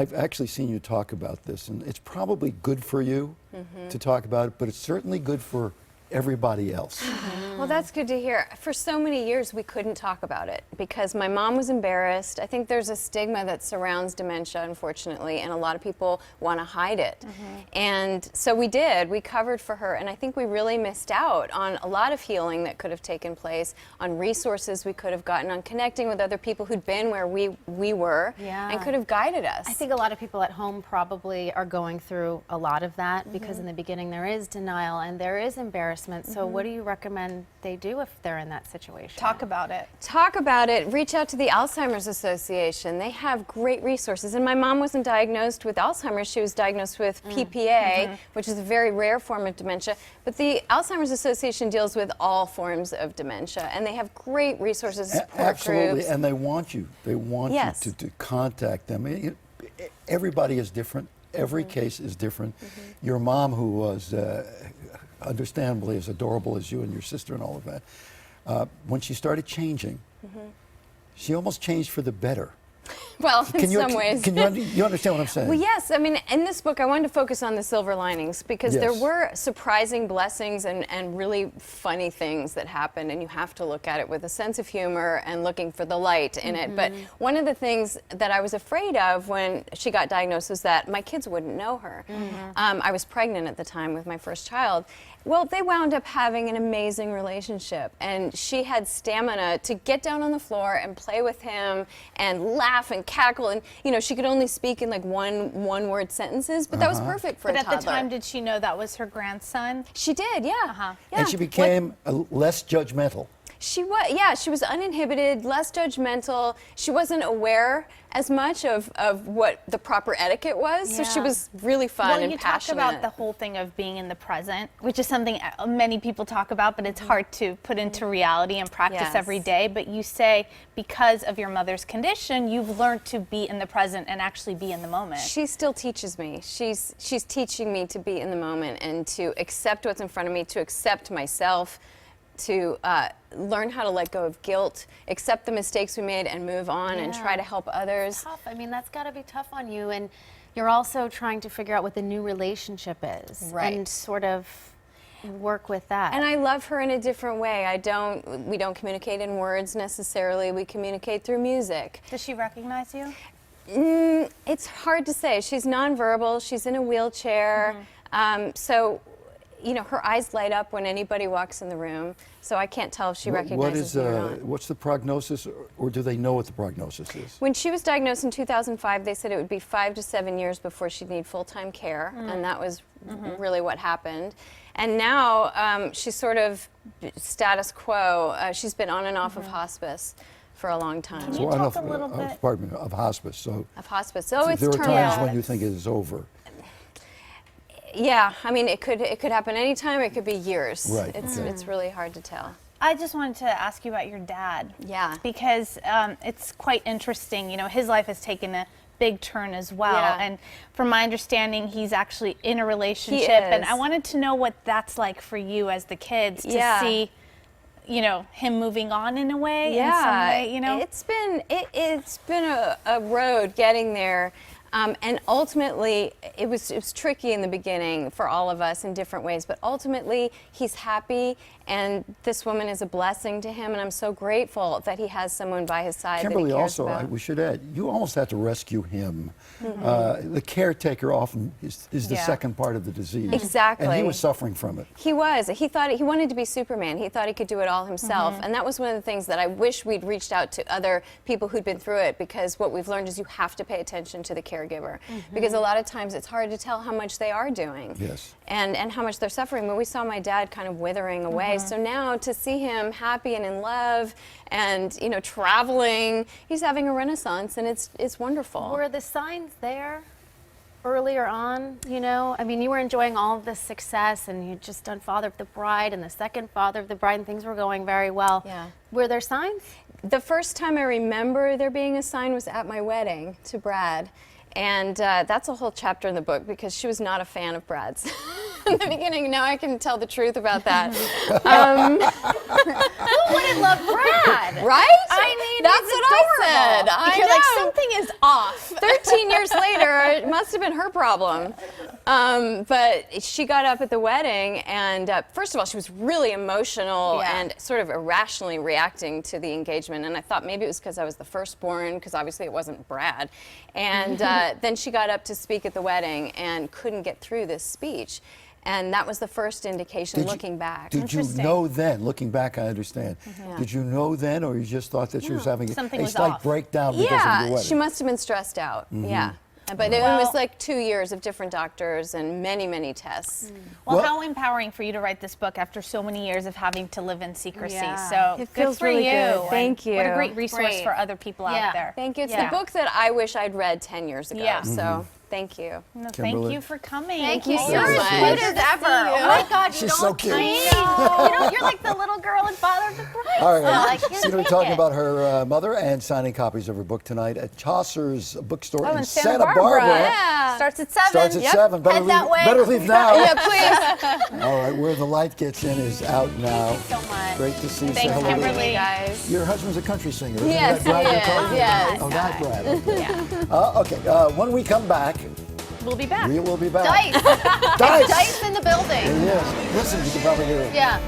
I've actually seen you talk about this, and it's probably good for you to talk about it, but it's certainly good for everybody else. Well, that's good to hear. For so many years, we couldn't talk about it because my mom was embarrassed. I think there's a stigma that surrounds dementia, unfortunately, and a lot of people want to hide it. And so we did. We covered for her, and I think we really missed out on a lot of healing that could have taken place, on resources we could have gotten, on connecting with other people who'd been where we were and could have guided us. I think a lot of people at home probably are going through a lot of that because in the beginning there is denial and there is embarrassment. So what do you recommend they do if they're in that situation? Talk about it. Talk about it. Reach out to the Alzheimer's Association. They have great resources. And my mom wasn't diagnosed with Alzheimer's. She was diagnosed with PPA, which is a very rare form of dementia. But the Alzheimer's Association deals with all forms of dementia. And they have great resources, support Absolutely, groups. and they want you. They want you to contact them. Everybody is different. Every case is different. Your mom, who was understandably as adorable as you and your sister and all of that, when she started changing, she almost changed for the better. Well, in some ways. Can you understand what I'm saying? Well, yes. I mean, in this book, I wanted to focus on the silver linings because there were surprising blessings and really funny things that happened, and you have to look at it with a sense of humor and looking for the light in it. But one of the things that I was afraid of when she got diagnosed was that my kids wouldn't know her. I was pregnant at the time with my first child. Well, they wound up having an amazing relationship, and she had stamina to get down on the floor and play with him and laugh and cackle, and she could only speak in like one-word sentences, but that was perfect for a toddler. But at the time, did she know that was her grandson? She did, yeah. And she became less judgmental. She was, she was uninhibited, less judgmental. She wasn't aware as much of what the proper etiquette was, so she was really fun and passionate. Well, you talk about the whole thing of being in the present, which is something many people talk about, but it's hard to put into reality and practice every day. But you say because of your mother's condition, you've learned to be in the present and actually be in the moment. She still teaches me. She's teaching me to be in the moment and to accept what's in front of me, to accept myself, to learn how to let go of guilt, accept the mistakes we made and move on and try to help others. It's tough. I mean, that's got to be tough on you. And you're also trying to figure out what the new relationship is. Right. And sort of work with that. And I love her in a different way. We don't communicate in words necessarily. We communicate through music. Does she recognize you? It's hard to say. She's nonverbal. She's in a wheelchair. So her eyes light up when anybody walks in the room, so I can't tell if she recognizes me or not. What's the prognosis, or do they know what the prognosis is? When she was diagnosed in 2005, they said it would be 5 to 7 years before she'd need full-time care, and that was really what happened. And now she's sort of status quo. She's been on and off of hospice for a long time. Can you talk a little bit? Pardon me, of hospice. So of hospice. So it's there are terminal. times when you think it is over. Yeah, I mean, it could happen anytime. It could be years. Right. It's really hard to tell. I just wanted to ask you about your dad. Yeah. Because it's quite interesting. His life has taken a big turn as well. Yeah. And from my understanding, he's actually in a relationship. He is. And I wanted to know what that's like for you as the kids to see, him moving on in a way. In some way, It's been a road getting there. And ultimately, it was tricky in the beginning for all of us in different ways, but ultimately, he's happy, and this woman is a blessing to him, and I'm so grateful that he has someone by his side Kimberly, that he cares also, about. we should add, you almost had to rescue him. The caretaker often is the second part of the disease. Exactly. And he was suffering from it. He was. He thought he wanted to be Superman. He thought he could do it all himself. And that was one of the things that I wish we'd reached out to other people who'd been through it, because what we've learned is you have to pay attention to the caregiver. Because a lot of times it's hard to tell how much they are doing. Yes. And how much they're suffering. But we saw my dad kind of withering away. So now to see him happy and in love and, traveling, he's having a renaissance, and it's wonderful. Were the signs there earlier on, I mean, you were enjoying all of this success, and you'd just done Father of the Bride and the second Father of the Bride, and things were going very well. Yeah. Were there signs? The first time I remember there being a sign was at my wedding to Brad. And that's a whole chapter in the book, because she was not a fan of Brad's. in the beginning. Now I can tell the truth about that. Who wouldn't love Brad? Right? I mean, that's he's what I said. I You're know. like, something is off. 13 years later, it must have been her problem. But she got up at the wedding, and first of all, she was really emotional and sort of irrationally reacting to the engagement. And I thought maybe it was because I was the firstborn, because obviously it wasn't Brad. And then she got up to speak at the wedding and couldn't get through this speech. And that was the first indication looking back. Did you know then, looking back, I understand, did you know then, or you just thought that she was having Something a was slight off. breakdown because of the wedding? She must have been stressed out. Yeah. But it was like 2 years of different doctors and many, many tests. Well, how empowering for you to write this book after so many years of having to live in secrecy. So It good feels for really you. good. And Thank you. What a great resource Brave. for other people out there. Thank you. It's the book that I wish I'd read 10 years ago. Yeah. So thank you. No, thank Kimberly. you for coming. Thank you so You're much. as Cute cute as ever. Oh my God, you She's don't so cute. change. You're like the little girl and father of the bride. All right, Like, she's going to be talking about her mother and signing copies of her book tonight at Chaucer's bookstore in Santa Barbara. Yeah. Starts at 7. Starts at 7. Better Head that leave, way. better leave now. Yeah, please. All right, Where the Light Gets In is out now. so much. Great to see you. Thanks, Say hello to Kimberly. Guys. Your husband's a country singer, isn't Yes, that Brad he you're is, talking yes. about? Oh, that Brad. Okay, when we come back, We'll be back. we will be back. Dice. Dice. Dice in the building. Yes. Listen, you can probably hear it. Yeah.